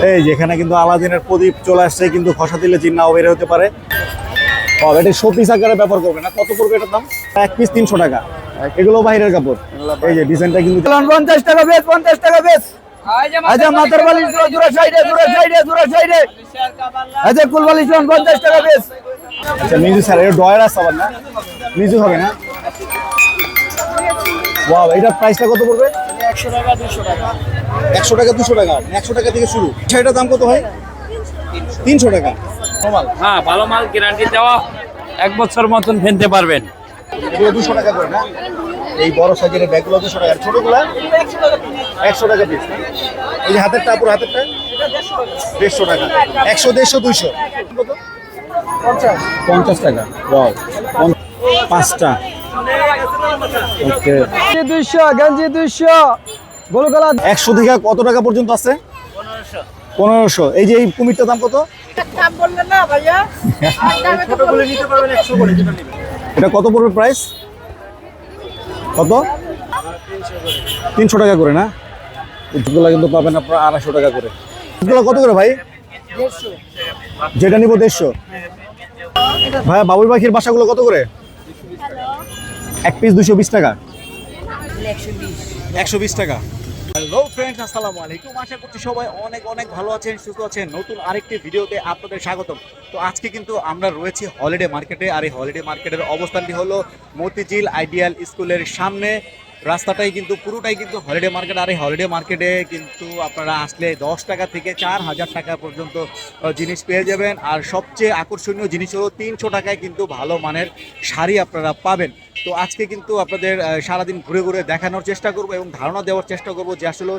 এই যেখানে কিন্তু আলাদিনের প্রদীপ চলে আসছে, কিন্তু ঘষা দিলে জিন নাও বের হতে পারে। এটা শো পিস আকারে ব্যবহার করবে না। কত পড়বে এটার দাম? এক পিস 300 টাকা। এগুলো বাইরের কাপড়। এই যে ডিজাইনটা কিন্তু 50 টাকা বেশ, 50 টাকা বেশ। আচ্ছা মাথার বালিশ জোড়া সাইডে, জোড়া সাইডে, জোড়া সাইডে। আচ্ছা কুল বালিশ 50 টাকা বেশ। আচ্ছা মিউজিক স্যার, এটা ডয়ার আছে আবার না? মিউজিক হবে না? ওয়াও, এটার প্রাইসটা কত পড়বে? 100 টাকা 200 টাকা। 100 টাকা 200 টাকা, 100 টাকা থেকে শুরু। সেটার দাম কত হয়? 300 টাকা। নরমাল। হ্যাঁ, ভালো মাল, গ্যারান্টি দেওয়া, 1 বছর মতন ফেলতে পারবেন। এগুলো 200 টাকা করে না? এই বড় সাইজের ব্যাগগুলো 200 টাকা, ছোটগুলো 100 টাকা পিস। এই যে হাতেরটা, পুরো হাতেরটা 150 টাকা। 100 150 200 কত? 50 টাকা। ওয়াও, 5টা। ওকে, 200 গঞ্জি 200 গোল গলা 100 থেকে কত টাকা পর্যন্ত আছে? 1500। এই যে এই কুমিরটার দাম কত? দাম বললেন না ভাইয়া? ছোটগুলো নিতে পারবেন 100 করে, যেটা নেবেন। এটা কত পড়বে প্রাইস? কত? 300 টাকা করে না? এগুলো কিন্তু পাবেন আপনারা 250 টাকা করে। এগুলো কত করে ভাই? 150 যেটা নিব 150। ভাই বাবুই পাখির বাসাগুলো কত করে? এক পিস 220 টাকা। 120 টাকা। হ্যালো ফ্রেন্ডস, আসসালামু আলাইকুম। আশা করছি সবাই অনেক অনেক ভালো আছেন, সুস্থ আছেন। নতুন আরেকটি ভিডিওতে আপনাদের স্বাগতম। তো আজকে কিন্তু আমরা রয়েছি হলিডে মার্কেটে, আর এই হলিডে মার্কেটের অবস্থানটি হলো মতিঝিল আইডিয়াল স্কুলের সামনে। রাস্তাটাই কিন্তু পুরোটাই কিন্তু হলিডে মার্কেট। আর এই হলিডে মার্কেটে কিন্তু আপনারা আসলে 10 টাকা থেকে 4000 টাকা পর্যন্ত জিনিস পেয়ে যাবেন। আর সবচেয়ে আকর্ষণীয় জিনিস হলো 300 টাকায় কিন্তু ভালো মানের শাড়ি আপনারা পাবেন। তো আজকে কিন্তু আপনাদের সারাদিন ঘুরে ঘুরে দেখানোর চেষ্টা করব এবং ধারণা দেওয়ার চেষ্টা করব যে আসলে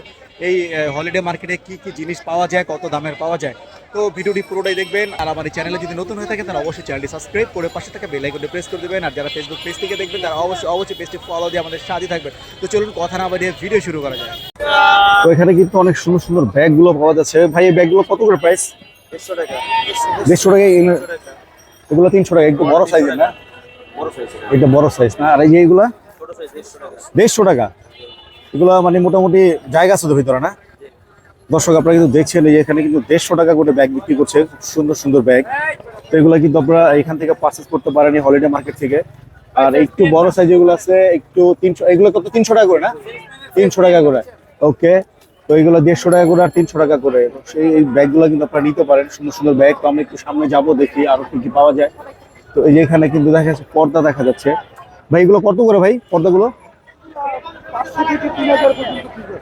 এই হলিডে মার্কেটে কি কি জিনিস পাওয়া যায়, কত দামের পাওয়া যায়। তো ভিডিওটি পুরোটাই দেখবেন। আর আমার এই চ্যানেলে যদি নতুন হয়ে থাকে তাহলে অবশ্যই চ্যানেলটি সাবস্ক্রাইব করে পাশে থাকা বেল আইকনটি প্রেস করে দেবেন। আর যারা ফেসবুক পেজ থেকে দেখবেন তারা অবশ্যই পেজটি ফলো দিয়ে আমাদের সাথে থাকবেন। তো চলুন কথা না বাড়িয়ে ভিডিও শুরু করা যায়। তো এখানে কিন্তু অনেক সুন্দর সুন্দর ব্যাগগুলো পাওয়া যাচ্ছে। ভাই এই ব্যাগগুলো কত করে প্রাইস? 150 টাকা। 150 টাকা। এগুলো 300 টাকা। একটু বড় সাইজের না? বড় সাইজ। এটা বড় সাইজ না? আর এই যে এগুলা ছোট সাইজ 150 টাকা। 150 টাকা। এগুলো মানে মোটামুটি জায়গা আছে তো ভিতরে না? দর্শক আপনারা কিন্তু দেখছেন এই যে এখানে কিন্তু 150 টাকা করে ব্যাগ বিক্রি করছে, খুব সুন্দর সুন্দর ব্যাগ। তো এগুলো কিন্তু আপনারা এখান থেকে পারচেজ করতে পারেন এই হলিডে মার্কেট থেকে। আর একটু বড় সাইজ যেগুলো আছে একটু 300, এগুলো কত? 300 টাকা করে না? 300 টাকা করে। ওকে, তো এগুলো 150 টাকা করে আর 300 টাকা করে। সেই এই ব্যাগগুলো কিন্তু আপনারা নিতে পারেন, সুন্দর সুন্দর ব্যাগ। তো আমরা একটু সামনে যাবো, দেখি আরো কি কি পাওয়া যায়। তো এই যে এখানে কিন্তু দেখা যাচ্ছে পর্দা দেখা যাচ্ছে। ভাই এগুলো কত করে ভাই পর্দাগুলো?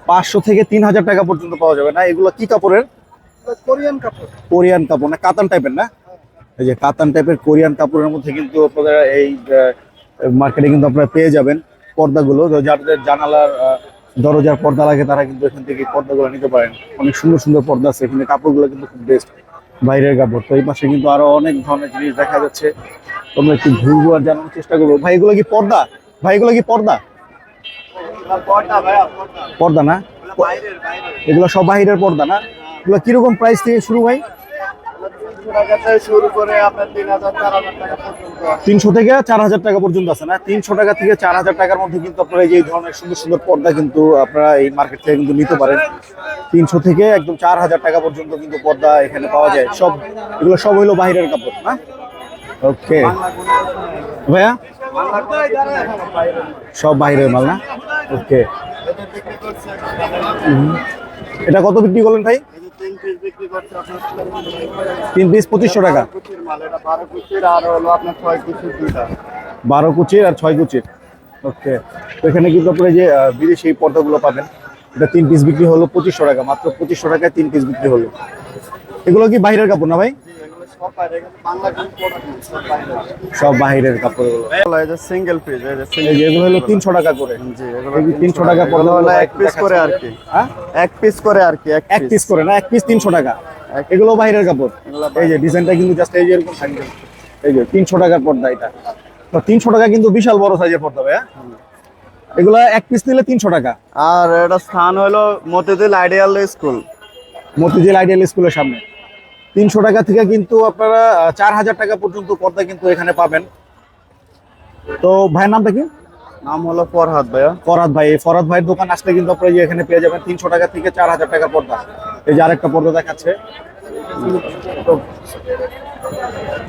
500 থেকে 3000 টাকা পর্যন্ত পাওয়া যাবে না? এগুলো কি কাপড়ের? কোরিয়ান কাপড়। কোরিয়ান কাপড় না, কাতান টাইপের না? এই যে কাতান টাইপের কোরিয়ান কাপড়ের মধ্যে কিন্তু আপনারা এই মার্কেটে কিন্তু আপনারা পেয়ে যাবেন পর্দাগুলো। যাদের জানালার দরজার পর্দা লাগে তারা কিন্তু এখান থেকে পর্দাগুলো নিতে পারেন। অনেক সুন্দর সুন্দর পর্দা আছে এখানে, কাপড়গুলো কিন্তু খুব বেস্ট, বাইরের কাপড়। তো এই পাশে কিন্তু আরো অনেক ধরনের জিনিস দেখা যাচ্ছে। তোমরা একটু ঘুরবো আর জানার চেষ্টা করবো। ভাই এগুলো কি পর্দা? ভাই এগুলো কি পর্দা? পর্দা ভাইয়া, পর্দা না? বাইরের বাইরের। এগুলো সব বাহিরের পর্দা না? এগুলো কিরকম প্রাইস থেকে শুরু ভাই? 300 টাকা থেকে শুরু করে আপনার 3000 4000 টাকা পর্যন্ত। 300 থেকে 4000 টাকা পর্যন্ত আছে না? 300 টাকা থেকে 4000 টাকার মধ্যে কিন্তু আপনারা এই যে ধরনের সুন্দর সুন্দর পর্দা কিন্তু আপনারা এই মার্কেট থেকে কিন্তু নিতে পারেন। 300 থেকে একদম 4000 টাকা পর্যন্ত কিন্তু পর্দা এখানে পাওয়া যায়। সব এগুলো সব হইলো বাহিরের কাপড় না? ওকে ভাইয়া, সব বাহিরের মাল না? ওকে, এটা কত বিক্রি করলেন ভাই? 3 পিস 2500 টাকা। 12 কুচির আর হলো আপনার 6 কুচির দুইটা। 12 কুচির আর 6 কুচির। ওকে, তো এখানে কিন্তু আপনারা যে বিদেশি এই পর্দাগুলো পাবেন। এটা 3 পিস বিক্রি হলো 2500 টাকা, মাত্র 2500 টাকায় 3 পিস বিক্রি হলো। এগুলো কি বাইরের কাপড় না ভাই? সব বাইরে, বাংলা কোন প্রোডাক্ট সব বাইরে। সব বাহিরের কাপড় এগুলো। এই যে সিঙ্গেল পিস, এই যে এই যে এগুলো হলো 300 টাকা করে। জি, এগুলো এই যে 300 টাকা পর্দা হলো হলো এক পিস করে আর কি। হ্যাঁ, এক পিস করে আর কি, এক পিস করে না? এক পিস 300 টাকা। এগুলো বাহিরের কাপড়। এই যে ডিজাইনটা কিন্তু জাস্ট এই যে এরকম থাকবে। এই যে 300 টাকার পর্দা এটা। তো 300 টাকা কিন্তু বিশাল বড় সাইজের পর্দা ভাই। এগুলা এক পিস নিলে 300 টাকা। আর এটা স্থান হলো Motijheel ideal school. Motijheel ideal স্কুলের সামনে। 300 টাকা থেকে কিন্তু আপনারা 4000 টাকা পর্যন্ত পর্দা কিন্তু এখানে পাবেন। তো ভাইয়ের নামটা কি? নাম হলো ফরহাদ ভাইয়া। ফরহাদ ভাই। এই ফরহাদ ভাইয়ের দোকান আসলে কিন্তু আপনারা যে এখানে পেয়ে যাবেন 300 টাকা থেকে 4000 টাকার পর্দা। এই যে আরেকটা পর্দা দেখাচ্ছে,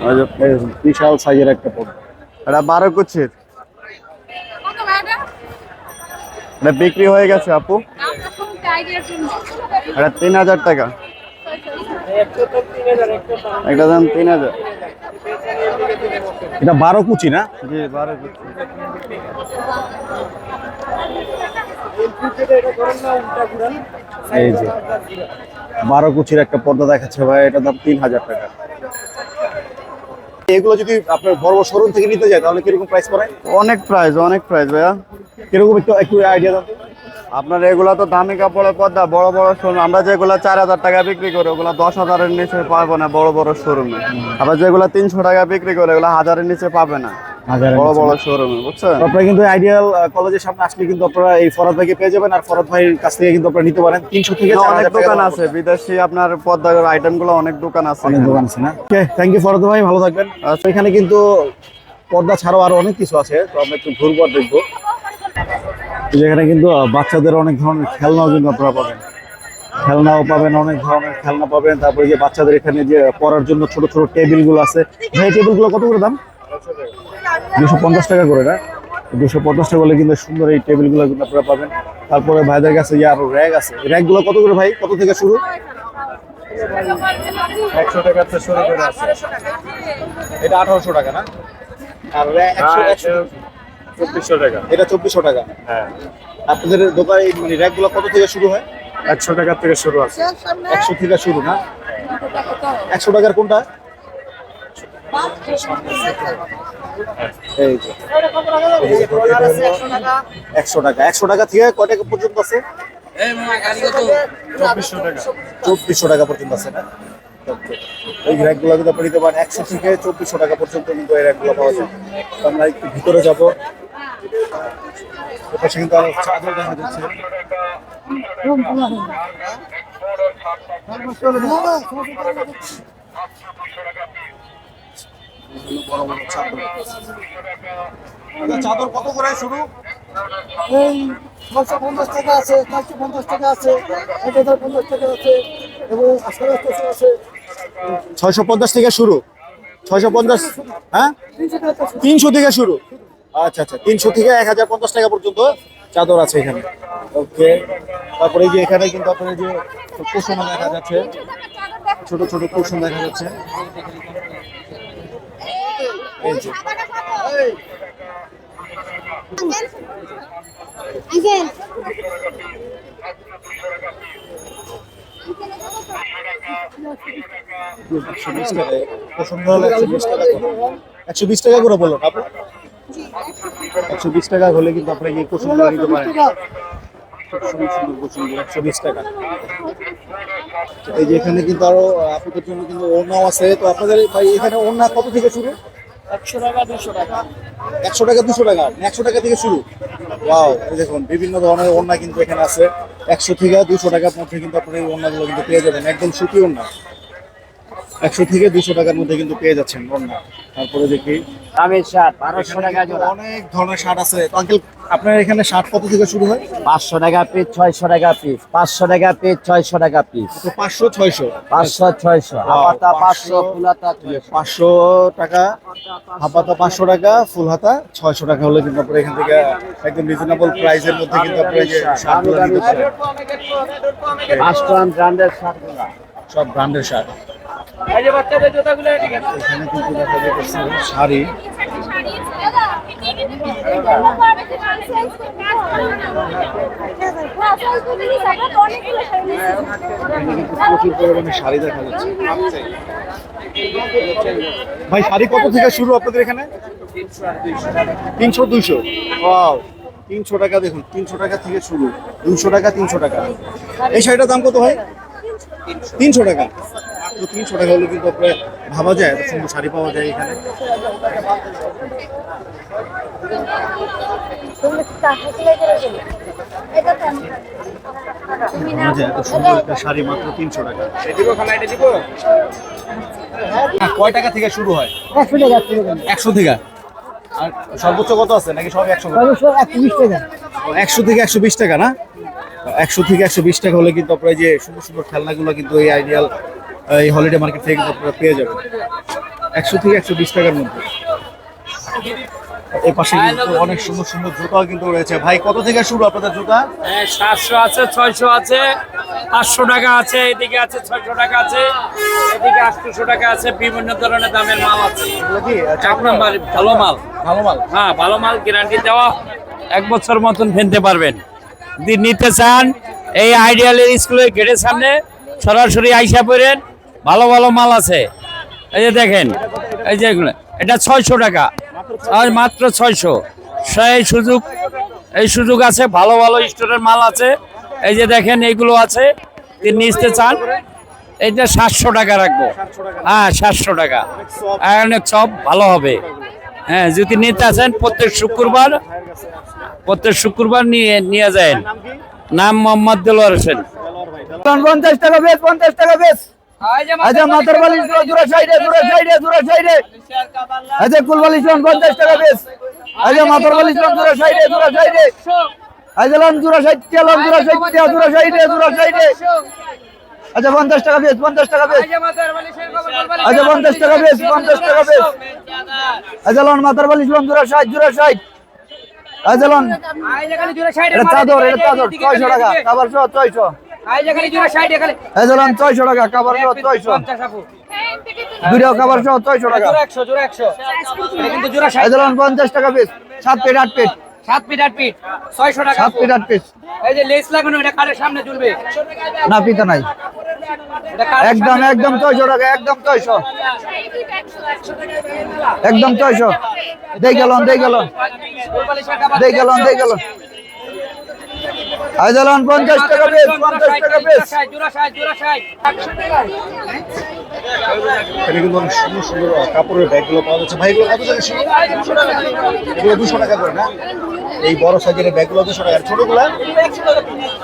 এই যে বিশাল সাইজের একটা পর্দা। এটা 12 কুচির, এটা বিক্রি হয়ে গেছে আপু, এটা 3000 টাকা, একটা দাম 3000। এটা 12 কুচি না? জি 12 কুচি। এই যে 12 কুচির একটা পর্দা দেখাচ্ছে ভাই, এটার দাম 3000 টাকা। এগুলো যদি আপনার বড় বড় শোরুম থেকে নিতে যায় তাহলে কিরকম প্রাইস পড়ে? অনেক প্রাইস ভাইয়া। কিরকম একটু একটু আইডিয়া দাও তো। আপনার এগুলা তো দামি কাপড়ের পর্দা, বড় বড় শোরুম, আমরা যেগুলা 4000 টাকা বিক্রি করি ওগুলা 10,000-এর নিচে পাবো না বড় বড় শোরুমে। আবার যেগুলা 300 টাকা বিক্রি করে ওগুলা 1000-এর নিচে পাবে না বড় বড় শোরুমে, বুঝছেন? আপনারা কিন্তু আইডিয়াল কলেজের সামনে আসলে কিন্তু আপনারা এই ফরাদ ভাইকে পেয়ে যাবেন, আর ফরাদ ভাইয়ের কাছ থেকে কিন্তু আপনারা নিতে পারেন 300 থেকে অনেক 4000 টাকা দোকান আছে বিদেশি আপনার পর্দার আইটেম গুলো, অনেক দোকান আছে। অনেক দোকান আছে না? ওকে, থ্যাংক ইউ ফরাদ ভাই, ভালো থাকবেন। আচ্ছা, এখানে কিন্তু পর্দা ছাড়াও আরো অনেক কিছু আছে, তো আমরা একটু ঘুরবো আর দেখবো। যেখানে কিন্তু বাচ্চাদের অনেক ধরনের খেলনাও কিন্তু আপনারা পাবেন, খেলনাও পাবেন, অনেক ধরনের খেলনা পাবেন। তারপরে যে বাচ্চাদের এখানে যে পড়ার জন্য ছোট ছোট টেবিল গুলো আছে, ভাই টেবিল গুলো কত করে দাম? 250 টাকা করে না? 250 টাকা করলে কিন্তু সুন্দর এই টেবিল গুলো কিন্তু আপনারা পাবেন। তারপরে ভাইদের কাছে যে আরো র্যাক আছে, র্যাক গুলো কত করে ভাই, কত থেকে শুরু? 100 টাকা থেকে শুরু করে আছে। এটা 1800 টাকা না? আর 2400 টাকা। এটা 2400 টাকা। হ্যাঁ, আপনাদের দোকানে মানে র্যাক গুলো কত থেকে শুরু হয়? 100 টাকা থেকে শুরু আছে। 100 থেকে শুরু না? 100 টাকার কোনটা? এই যে 100 টাকা। 100 টাকা থেকে কয় টাকা পর্যন্ত আছে? 2400 টাকা পর্যন্ত আছে না? এই র্যাক গুলো কিন্তু আপনি নিতে পারেন 100 থেকে 2400 টাকা পর্যন্ত কিন্তু এই র্যাক গুলো পাওয়া যায়। তো আমরা একটু ভিতরে যাবো। এপাশে কিন্তু আরো চাদর দেখা যাচ্ছে। চাদর কত করে শুরু? এই 650 টাকা আছে, 450 টাকা আছে, 1050 টাকা আছে এবং 750 আছে। 650 থেকে শুরু? 650, হ্যাঁ 300 থেকে শুরু। আচ্ছা আচ্ছা, 300 থেকে 1050 টাকা পর্যন্ত চাদর আছে এখানে। ওকে, তারপরে এই যে এখানে কিন্তু আপনার এই যে কুশন দেখা যাচ্ছে, ছোট ছোট কুশন দেখা যাচ্ছে। এই যে কুশন হলো 120 টাকা করে। 120 টাকা করে বলুন আপনি? 120 টাকা হলে কিন্তু আপনি এই কুশন নিতে পারেন। সুন্দর সুন্দর কুশনগুলো 120 টাকা। এই যে এখানে কিন্তু আরো আপনাদের জন্য কিন্তু ওড়নাও আছে। তো আপনাদের ভাই এখানে ওড়না কত থেকে শুরু? 100 টাকা, 200 টাকা। 100 টাকা 200 টাকা, 100 টাকা থেকে শুরু। ওয়াও, এই দেখুন বিভিন্ন ধরনের ওড়না কিন্তু এখানে আছে। 100 থেকে 200 টাকার মধ্যে কিন্তু আপনার এই ওড়নাগুলো কিন্তু পেয়ে যাবেন, একদম সুতি ওড়না। 100 থেকে 200 টাকার মধ্যে কিন্তু পেয়ে যাচ্ছেন ওড়না। তারপরে দেখি আমি শার্ট 1200 টাকা জোড়া। অনেক ধরনের শার্ট আছে। তো আঙ্কেল, আপনার এখানে শার্ট কত থেকে শুরু হয়? 500 টাকা পিস, 600 টাকা পিস, 500 টাকা পিস, 600 টাকা পিস, তো 500 600 500 600, হাতা 500, ফুলাতা 500 টাকা, হাফাতা 500 টাকা, ফুল হাতা 600 টাকা হলে কিন্তু আপনার এখান থেকে একদম রিজনেবল প্রাইসের মধ্যে কিন্তু আপনার এই যে শার্টগুলো নিতে পারেন। 500 ব্র্যান্ডের শার্টগুলো। সব ব্র্যান্ডের শার্ট। এই যে বাচ্চাদের জুতাগুলো এদিকে। এখানে কিন্তু দেখা যাচ্ছে শাড়ি। প্রচুর পরিমাণে শাড়ি দেখা যাচ্ছে। ভাই শাড়ি কত থেকে শুরু আপনাদের এখানে? 300 200। ওয়াও, 300 টাকা দেখুন, 300 টাকা থেকে শুরু, 200 টাকা, 300 টাকা। এই শাড়িটার দাম কত ভাই? 300 টাকা। তো 300 টাকা হলে কিন্তু আপনার ভাবা যায় এত সুন্দর শাড়ি পাওয়া যায় এখানে। ভাবা যায় এত সুন্দর একটা শাড়ি মাত্র 300 টাকা। কয় টাকা থেকে শুরু হয়? 100 টাকা থেকে। 100 থেকে। আর সর্বোচ্চ কত আছে নাকি সব 100? 120 টাকা। 100 থেকে 120 টাকা না? 100 থেকে 120 টাকা হলে কিন্তু আপনারা এই যে সুন্দর সুন্দর খেলনাগুলো কিন্তু এই আইডিয়াল এই হলিডে মার্কেট থেকে কিন্তু আপনারা পেয়ে যাবেন 100 থেকে 120 টাকার মধ্যে। এই পাশে কিন্তু অনেক সুন্দর সুন্দর জুতাও কিন্তু রয়েছে। ভাই কত থেকে শুরু আপনাদের জুতা? 700 আছে, 600 আছে, 500 টাকা আছে, এদিকে আছে 600 টাকা আছে, এদিকে 800 টাকা আছে। বিভিন্ন ধরনের দামের মাল আছে। এগুলো কি এক নম্বর ভালো মাল। ভালো মাল? হ্যাঁ, ভালো মাল, গ্যারান্টি দেওয়া, 1 বছর মতন ফেলতে পারবেন। যদি নিতে চান এই আইডিয়ালের স্কুলের গেটের সামনে সরাসরি আইসা পড়েন, ভালো ভালো মাল আছে। এই যে দেখেন, এই যে এগুলো, এটা 600 টাকা, আর মাত্র 600। এই সুযোগ আছে, ভালো ভালো স্টোরের মাল আছে। এই যে দেখেন এইগুলো আছে, যদি নিতে চান এইটা 700 টাকা রাখবো। হ্যাঁ, 700 টাকা, আর অনেক সব ভালো হবে। হ্যাঁ, যদি নিতে আসেন প্রত্যেক শুক্রবার নিয়ে যায়। নাম মোহাম্মদ দেলোয়ার হোসেন। 50 টাকা বেশ, 50 টাকা বেশ। আচ্ছা মাথার বালিশ জোড়া সাইডে, জোড়া সাইডে, জোড়া সাইডে। আচ্ছা কুল বালিশ 50 টাকা বেশ। আচ্ছা মাথার বালিশ জোড়া সাইডে, জোড়া সাইডে। আচ্ছা লন জোড়া সাইডে, লন জোড়া সাইডে, জোড়া সাইডে, জোড়া সাইডে। আচ্ছা 50 টাকা বেশ, 50 টাকা বেশ। আচ্ছা 50 টাকা বেশ, 50 টাকা বেশ। আচ্ছা লন মাথার বালিশ লন জোড়া সাইড, জোড়া সাইড। আচ্ছা লন এটা চাদর, এটা চাদর 600 টাকা, কাবার সহ 600। এই ধরুন 600 টাকা, কাবার সহ 600। দুইটাও কাবার সহ 600 টাকা। এই ধরুন 50 টাকা piece, 7 piece 8 piece. 7 feet 8 feet 600 টাকা। 7 পিস 8 পিস। এই যে লেস লাগানো, এটা কারের সামনে ঝুলবে। না পিতা নাই, একদম একদম 600 টাকা, একদম 600, একদম 600। দেই গেলন, দেই গেলন, দেই গেলন, দেই গেলন। এই ধরুন 50 টাকা পিস, 50 টাকা পিস। এখানে কিন্তু অনেক সুন্দর সুন্দর কাপড়ের ব্যাগগুলো পাওয়া যাচ্ছে। ভাই এগুলো কত টাকা শুরু? এগুলো 200 টাকা করে না? এই বড় সাইজের ব্যাগগুলো 200 টাকা, ছোটগুলো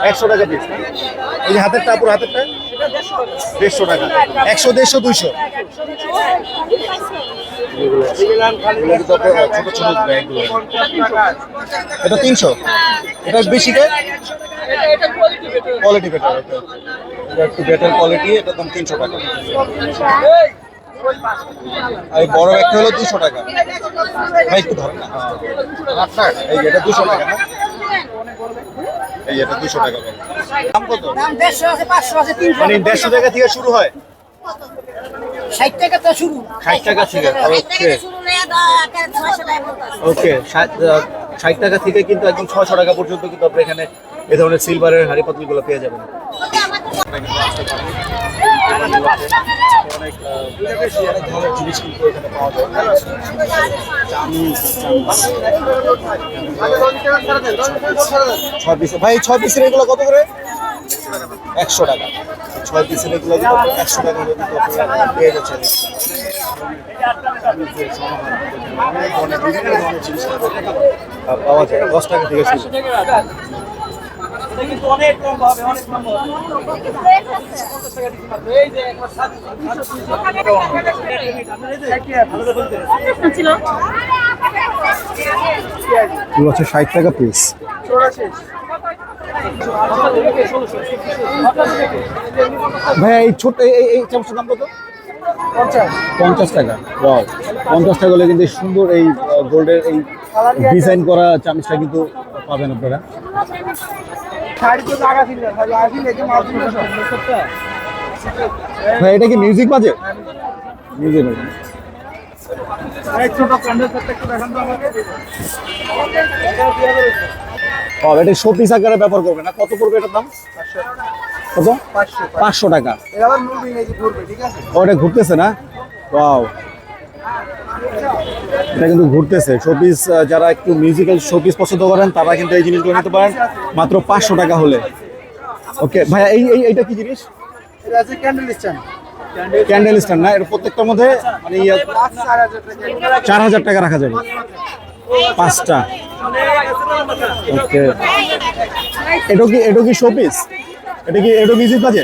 100 টাকা পিস। এই যে হাতের কাপড়, হাতেরটা 150 টাকা, 100, 150, 200। ছোট ছোট ব্যাগগুলো এটা 300, এটা বেশি কে কোয়ালিটি বেটার, এটা একটু বেটার কোয়ালিটি, এটার দাম 300 টাকা। আর বড় ব্যাগটা হলো 200 টাকা। ভাই একটু ধরেন না, এই যে এটা 200 টাকা না? এই এটা 200 টাকা। দাম কত? দাম 150 আছে, 500 আছে, 300 মানে 150 টাকা থেকে শুরু হয়? 60 টাকা তো শুরু। 60 টাকা থেকে, 60 টাকা ওকে থেকে শুরু নেয়া 600 টাকা বলতাছে। ওকে। 60 টাকা থেকে কিন্তু একদম 600 টাকা পর্যন্ত কিন্তু আপনি এখানে এই ধরনের সিলভারের হাড়ি পাতিলগুলো পেয়ে যাবেন। অনেক ধরনের জিনিস কিন্তু এখানে পাওয়া যায়। ভাই 6 পিসের এগুলো কত করে? 100 টাকা। 6 পিসের এগুলো 100 টাকা হলে কিন্তু আপনারা পেয়ে যাচ্ছেন। অনেক বিভিন্ন ধরনের জিনিস পাওয়া যায় 10 টাকা থেকে শুরু। এগুলো হচ্ছে 60 টাকা পিস। ভাই এই ছোট এই চামচের দাম কত? 50 টাকা। ওয়াও, 50 টাকা হলে কিন্তু সুন্দর এই গোল্ডের এই ডিজাইন করা চামচটা কিন্তু পাবেন আপনারা। ভাই এটা কি মিউজিক বাজে? মিউজিক বাজে। এটা শো পিস আকারে ব্যবহার করবে না? কত পড়বে এটার দাম? কত? 500 টাকা। ওটা ঘুরতেছে না? ওয়াও, এটা কিন্তু ঘুরতেছে। শোপিস যারা একটু মিউজিক্যাল শোপিস পছন্দ করেন তারা কিন্তু এই জিনিসগুলো নিতে পারেন মাত্র 500 টাকা হলে। ওকে ভাইয়া, এইটা কি জিনিস? ক্যান্ডেল স্ট্যান্ড না? এটা প্রত্যেকটার মধ্যে মানে 4000 টাকা রাখা যাবে 5টা। ওকে, এটা কি শোপিস? এটা মিউজিক বাজে?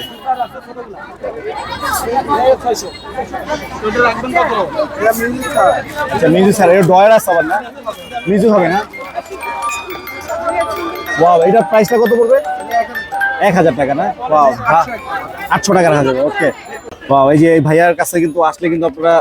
আচ্ছা মিউজিক স্যার, এটা ডয়ার আছে আবার না? মিউজিক হবে না? ওয়াও, এটার প্রাইসটা কত পড়বে? 1000 টাকা না? ওয়াও, 800 টাকা রাখা যাবে। ওকে, ওয়াও, এই যে এই ভাইয়ার কাছে কিন্তু আসলে কিন্তু আপনারা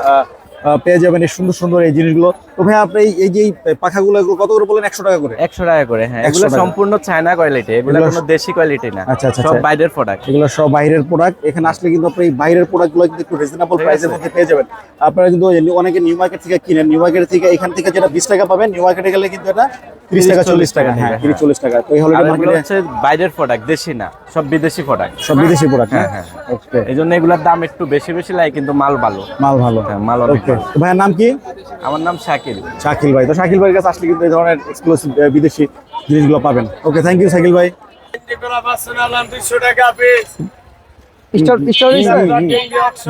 পেয়ে যাবেন এই সুন্দর সুন্দর এই জিনিসগুলো। তো ভাই আপনি এই যে এই পাখাগুলো এগুলো কত করে বলেন? 100 টাকা করে? 100 টাকা করে, হ্যাঁ। 100 এগুলো টাকা। সম্পূর্ণ চায়না কোয়ালিটি, এগুলো এগুলো কোনো দেশি কোয়ালিটি না। আচ্ছা, আচ্ছা, সব আচ্ছা। বাইরের প্রোডাক্ট। এগুলো সব বাইরের প্রোডাক্ট। এখানে আসলে কিন্তু আপনি এই বাইরের প্রোডাক্টগুলো কিন্তু একটু রিজনেবল প্রাইসের মধ্যে পেয়ে যাবেন। আপনারা কিন্তু অনেকে নিউ মার্কেট থেকে কিনেন, নিউ মার্কেট থেকে এখান থেকে যেটা 20 টাকা পাবেন, নিউ মার্কেটে গেলে কিন্তু এটা 30 টাকা 40 টাকা। হ্যাঁ, 30-40 টাকা। তো এই আর হলিডে এগুলো মার্কেটে হচ্ছে বাইরের প্রোডাক্ট, দেশি না, সব বিদেশি প্রোডাক্ট। সব বিদেশি প্রোডাক্ট। হ্যাঁ, হ্যাঁ, ওকে, এই জন্য এগুলোর দাম একটু বেশি বেশি লাগে, কিন্তু মাল ভালো। মাল ভালো। হ্যাঁ, মাল অনেক ওকে, ভালো। ভাইয়ের নাম কি? আমার নাম শাকিল। শাকিল ভাই। তো শাকিল ভাইয়ের কাছে আসলে কিন্তু এই ধরনের এক্সক্লুসিভ বিদেশি জিনিসগুলো পাবেন। ওকে, থ্যাংক ইউ শাকিল ভাই।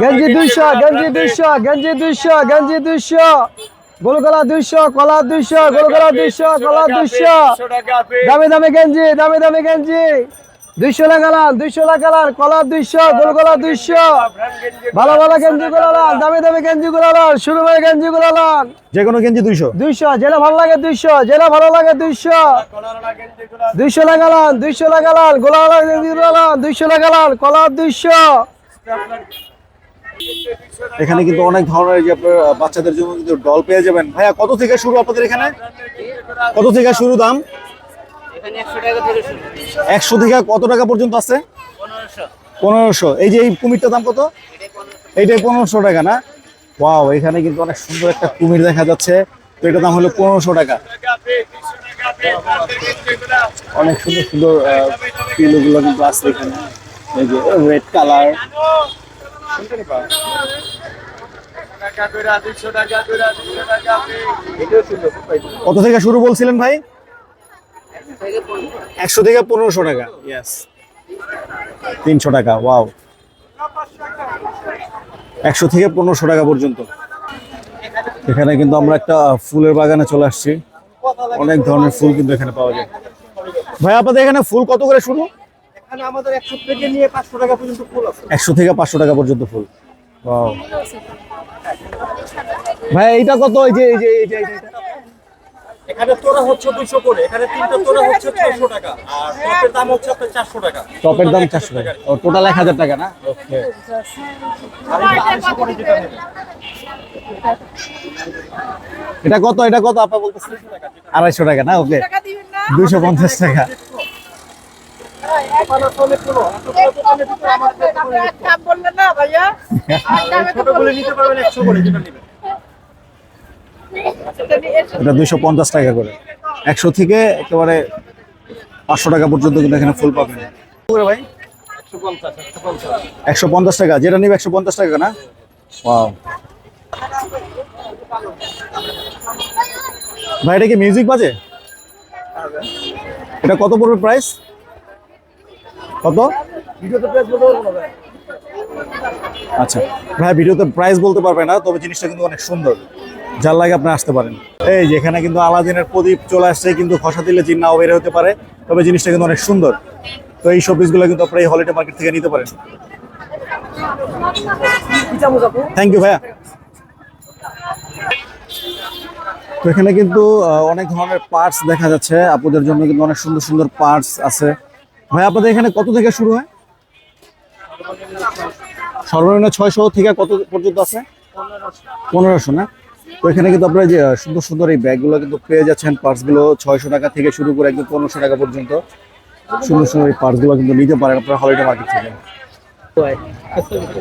গেঞ্জি 200, গেঞ্জি 200, গেঞ্জি 200, গেঞ্জি 200, গোলগলা 200, কলা 200, গোলগলা 200, কলা 200। দামে দামে গেঞ্জি, দামে দামে গেঞ্জি 200 লাগালাম, 200 লাগালাম, কলা 200, গোলগলা 200। ভালো ভালো গেঞ্জি গুলালাম, দামে দামে গেঞ্জি গুলালাম, শুরু হয়ে গেঞ্জি গুলালাম যে কোনো গেঞ্জি 200। 200, যেটা ভালো লাগে 200, যেটা ভালো লাগে 200। 200 লাগালাম, 200 লাগালাম, গোলালা গেঞ্জি গুলালাম, 200 লাগালাম, কলা 200। এখানে কিন্তু অনেক ধরনের যে আপনার বাচ্চাদের জন্য কিন্তু ডল পেয়ে যাবেন। ভাইয়া কত থেকে শুরু আপনাদের এখানে? কত থেকে শুরু দাম? 100 থেকে কত টাকা পর্যন্ত আছে? 1500। এই যে এই কুমিরটার দাম কত? এইটাই 1500 টাকা না? ওয়াও, এখানে কিন্তু অনেক সুন্দর একটা কুমির দেখা যাচ্ছে। তো এটার দাম হলো 1500 টাকা। অনেক সুন্দর সুন্দর পিলোগুলো কিন্তু আছে এখানে। এই যে রেড কালার। কত থেকে শুরু বলছিলেন ভাই? 100 থেকে 1500 টাকা। ইয়েস, 300 টাকা। ওয়াও, 100 থেকে 1500 টাকা পর্যন্ত। এখানে কিন্তু আমরা একটা ফুলের বাগানে চলে আসছি। অনেক ধরনের ফুল কিন্তু এখানে পাওয়া যায়। ভাই আপনাদের এখানে ফুল কত করে শুরু? এখানে আমাদের 100 থেকে নিয়ে 500 টাকা পর্যন্ত ফুল আছে। 100 থেকে 500 টাকা পর্যন্ত ফুল। ওয়াও, ভাই এইটা কত? এই যে এই যে এই যে এইটা এখানে তোরা হচ্ছে 200 করে, এখানে তিনটা তোরা হচ্ছে 600 টাকা, আর টপের দাম হচ্ছে আপনার 400 টাকা। টপের দাম 400 টাকা। ও, টোটাল 1000 টাকা না? ওকে, আর এই 200 করে যেটা নেবে এটা কত? এটা কত আপনি বলতেছেন? 250 টাকা না? ওকে, 250 টাকা। ছোটগুলো নিতে পারবেন 100 করে যেটা নেবে। এটা 250 টাকা করে। 100 থেকে একেবারে 500 টাকা পর্যন্ত কিন্তু এখানে ফুল পাবেন। কত করে ভাই? 150 টাকা। যেটা নিবে 150 টাকা না? ওয়াও, ভাই এটা কি মিউজিক বাজে? এটা কত পড়বে প্রাইস? কত? ভিডিওতে প্রেস বলতে পারবো না ভাই। আচ্ছা ভাই, ভিডিওতে প্রাইস বলতে পারবে না, তবে জিনিসটা কিন্তু অনেক সুন্দর। যার লাগে আপনি আসতে পারেন। এই যে এখানে কিন্তু আলাদিনের প্রদীপ চলে আসছে, কিন্তু খসা দিলে জিন্নাও বের হতে পারে, তবে জিনিসটা কিন্তু অনেক সুন্দর। তো এই শোপিসগুলো কিন্তু আপনারা এই হলিডে মার্কেট থেকে নিতে পারেন। থ্যাংক ইউ ভাইয়া। তো এখানে কিন্তু অনেক ধরনের পার্টস দেখা যাচ্ছে। আপনাদের জন্য কিন্তু অনেক সুন্দর সুন্দর পার্টস আছে। ভাই আপনাদের এখানে কত থেকে শুরু হয়? সর্বনিম্ন 600 থেকে কত পর্যন্ত আছে? 1500 না? তো এখানে কিন্তু আপনারা যে সুন্দর সুন্দর এই ব্যাগগুলো কিন্তু পেয়ে যাচ্ছেন। পার্টসগুলো 600 টাকা থেকে শুরু করে একদম 1500 টাকা পর্যন্ত সুন্দর সুন্দর এই পার্টসগুলো কিন্তু নিতে পারেন আপনারা হলিডে মার্কেট থেকে।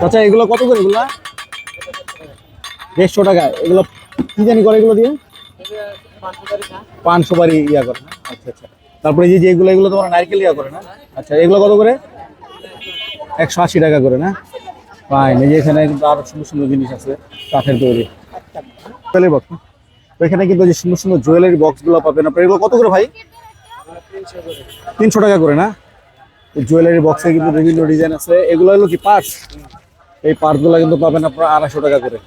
আচ্ছা, এগুলো কত করে? এগুলো 150 টাকা। এগুলো কি জানি করে এগুলো দিয়ে? 500 বাড়ি ইয়া করে না? আচ্ছা আচ্ছা। তারপরে এই যে এগুলো এগুলো তোমার নারকেল ইয়া করে না? আচ্ছা, এগুলো কত করে? 180 টাকা করে না? ফাইন। এই যে এখানে কিন্তু আরো সুন্দর সুন্দর জিনিস আছে কাঠের তৈরি জুয়েলারি বক্স। তো এখানে কিন্তু যে সুন্দর সুন্দর জুয়েলারি বক্সগুলো পাবেন আপনারা। এগুলো কত করে ভাই? 300 টাকা করে না? জুয়েলারি বক্সে কিন্তু বিভিন্ন ডিজাইন আছে। এগুলো হলো কি পার্টস? এই পার্টসগুলো কিন্তু পাবেন আপনারা 250 টাকা করে।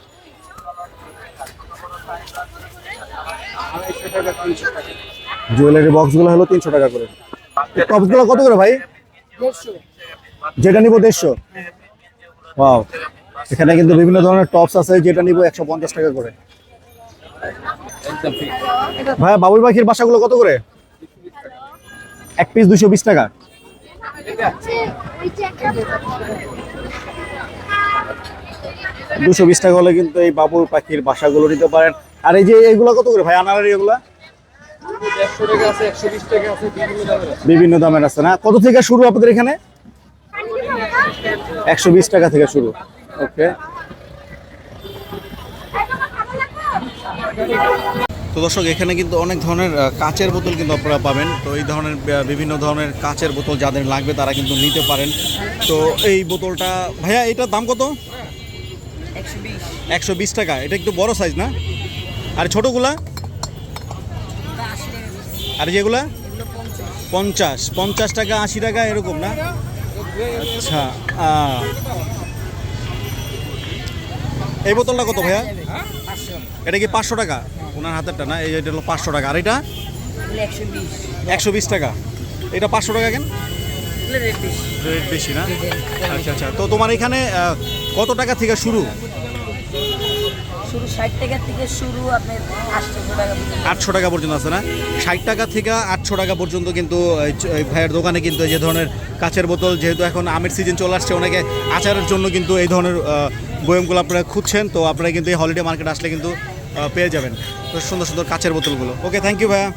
জুয়েলারি বক্সগুলো হলো 300 টাকা করে। টপসগুলো কত করে ভাই? 150। যেটা নিব 150। ওয়াও, এখানে কিন্তু বিভিন্ন ধরনের টপস আছে, যেটা নিব 150 টাকা করে। ভাই বাবুল পাখির বাসাগুলো কত করে? এক পিস 220 টাকা। $220 হলে কিন্তু এই বাবুই পাখির বাসাগুলো নিতে পারেন। আর এই যে এগুলো কত করে ভাই আনারের এগুলা? 100 টাকা আছে, 120 টাকা আছে, বিভিন্ন দামের আছে না? কত থেকে শুরু আপনাদের এখানে? 120 টাকা থেকে শুরু। ওকে। তো দর্শক এখানে কিন্তু অনেক ধরনের কাচের বোতল কিন্তু আপনারা পাবেন। তো এই ধরনের বিভিন্ন ধরনের কাচের বোতল যাদের লাগবে তারা কিন্তু নিতে পারেন। তো এই বোতলটা ভাইয়া এটার দাম কত? 120 টাকা। এটা একটু বড় সাইজ না? আর ছোটগুলা? আর যেগুলা 50 টাকা 80 টাকা এরকম না? আচ্ছা। এই বোতলটা কত ভাইয়া? এটা কি 500 টাকা? ওনার হাতেরটা না, এই এটা হলো 500 টাকা। আর এটা 120 টাকা। এটা 500 টাকা কেন? রেট বেশি না? আচ্ছা আচ্ছা। তো তোমার এখানে কত টাকা থেকে শুরু? শুরু 60 টাকা থেকে শুরু আপনার 800 টাকা 800 টাকা পর্যন্ত আছে না? 60 টাকা থেকে 800 টাকা পর্যন্ত কিন্তু এই ভাইয়ের দোকানে কিন্তু এই যে ধরনের কাচের বোতল, যেহেতু এখন আমের সিজন চলে আসছে, অনেকে আচারের জন্য কিন্তু এই ধরনের বয়মগুলো আপনারা খুঁজছেন। তো আপনারা কিন্তু এই হলিডে মার্কেট আসলে কিন্তু পেয়ে যাবেন তো সুন্দর সুন্দর কাচের বোতলগুলো। ওকে, থ্যাংক ইউ ভাইয়া।